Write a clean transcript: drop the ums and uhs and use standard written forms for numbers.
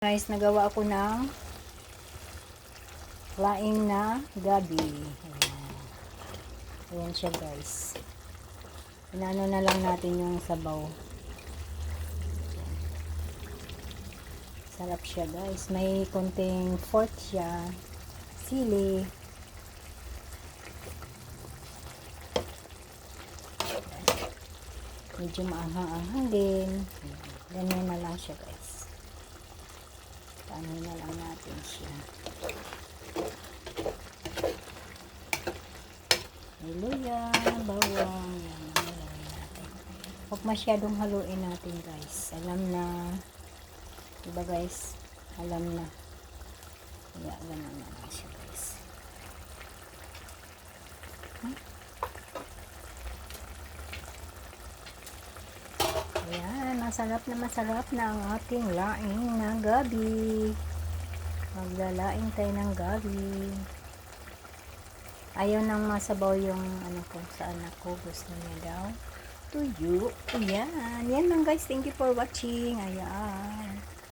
Guys, nagawa ako ng laing na gabi. Ayan. Ayan siya guys. Inano na lang natin yung sabaw. Sarap siya guys. May konting pork siya. Sili. Medyo maanghang-anghang din. Ganyan na lang siya guys. Paano na lang natin siya. Luya, bawang. Yan, haluin natin. Huwag masyadong haluin natin guys. Alam na. Diba guys? Alam na. Kaya ganun na lang siya guys. Ayan, masarap na ang ating laing na gabi. Maglalaing tayo ng gabi. Ayaw nang masabaw yung ano ko sa anak ko. Gusto niya daw tuyo. Ayan. Yan lang guys. Thank you for watching. Ayan.